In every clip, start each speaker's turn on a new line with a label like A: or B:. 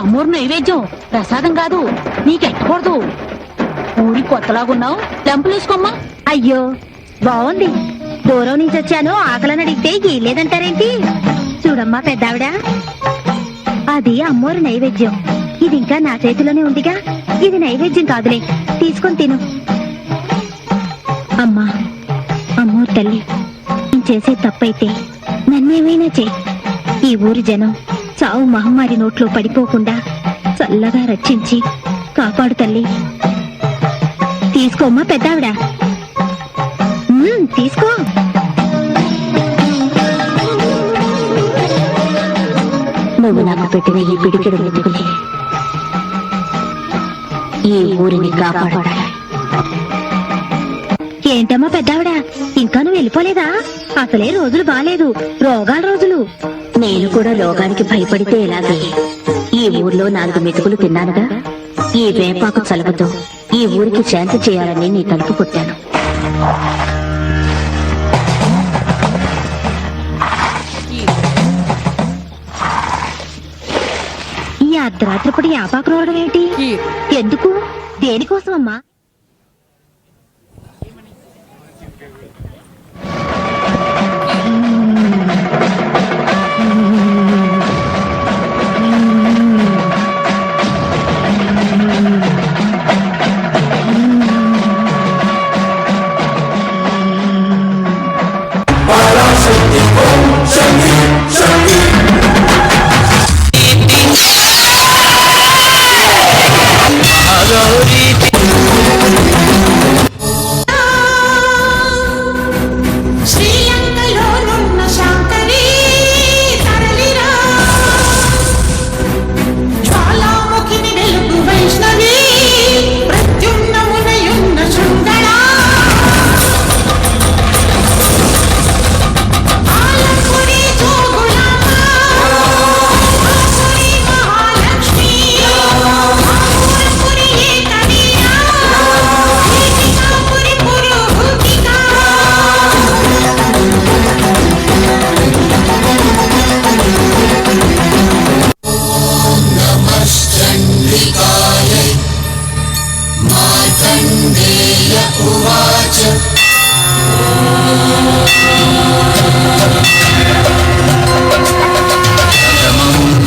A: అమ్మూరు నైవేద్యం, ప్రసాదం కాదు. నీకెట్టకూడదు. ఊరి కొత్తలాగున్నావు, లెంపలేసుకోమ్మా.
B: అయ్యో బాగుంది. దూరం నుంచి వచ్చాను, ఆకలని అడిగితే గీలేదంటారేంటి? చూడమ్మా పెద్దావిడ, అది అమ్మోరు నైవేద్యం. ఇది ఇంకా నా చేతిలోనే ఉందిగా. ఇది నైవేద్యం కాదులే, తీసుకొని తిను. అమ్మా, అమ్మోరు తల్లి, నేను చేసే తప్పైతే నన్నేమైనా చేయి. ఈ ఊరి జనం చావు మహమ్మారి నోట్లో పడిపోకుండా చల్లగా రక్షించి కాపాడు తల్లి. తీసుకోమ్మా పెద్దావిడ, తీసుకో.
A: నువ్వు నాకు పెట్టిన ఈ పిడికెడు వెతుకులే ఈ ఊరిని కాపాడాలి.
B: ఏంటమ్మా పెద్దావిడ, ఇంకా నువ్వు వెళ్ళిపోలేదా? అసలే రోజులు బాలేదు, రోగాల రోజులు.
A: నేను కూడా రోగానికి భయపడితే ఎలాగే. ఈ ఊర్లో 4 మెతుకులు తిన్నానుగా. ఈ వేపాకు చలవతో ఈ ఊరికి శాంతి చేయాలని నీ తలుపు కొట్టాను.
B: ఈ అర్ధరాత్రిపూట యాపాకు రోడడం ఏంటి? ఎందుకు, దేనికోసం అమ్మా?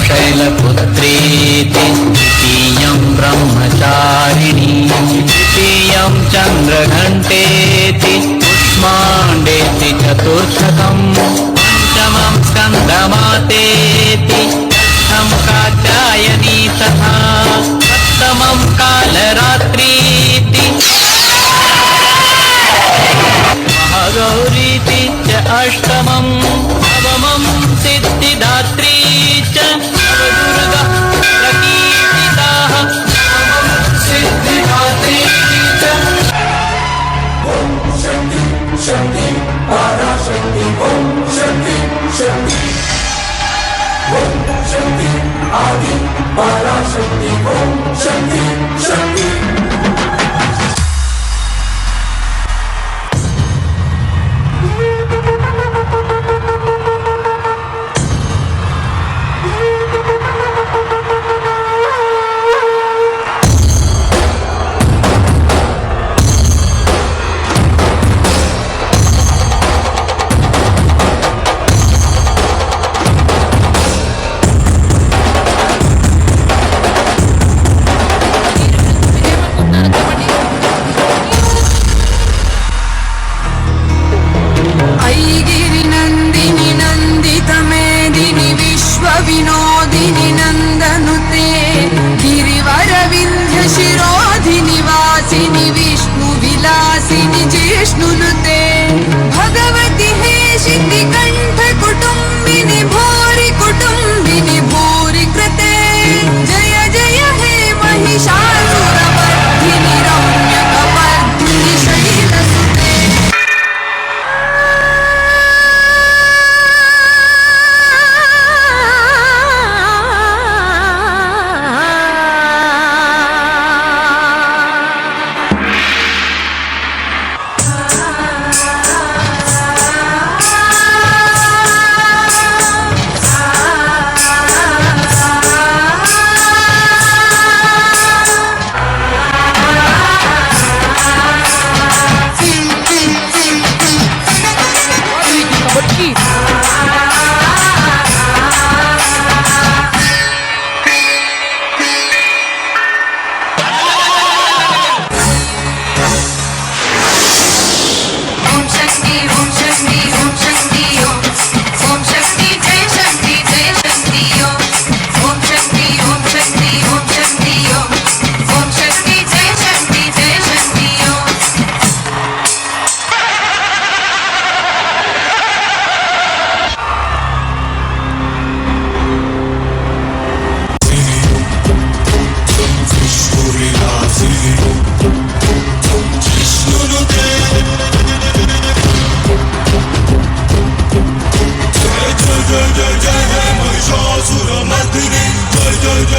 C: शैलपुत्रेति द्वितीयं ब्रह्मचारिणी तृतीयं चन्द्रघण्टेति कुष्माण्डेति चतुर्थकम् पञ्चमं स्कन्दमातेति षष्ठं कात्यायनी तथा सप्तमं कालरात्रीति महागौरीति च अष्टमं नवमं सिद्धिदात्री च नवदुर्गा प्रकीर्तिताः सिद्धिदात्री च ॐ शक्ति शक्ति पराशक्ति ॐ शक्ति शक्ति ॐ शक्ति आदि पराशक्ति ॐ शक्ति शक्ति
D: विनोदिनी नंदनुते गिरिवर विंध्य शिरोधिनि वासिनि विष्णु विलासिनि जिष्णुनुते भगवति हे शितिकंठ कुटुंबिनि भूरि कुटुंबिनि भूरि कृते जय जय हे महिषासुरमर्दिनि रम्यकपर्दिनि शैलसुते
C: जय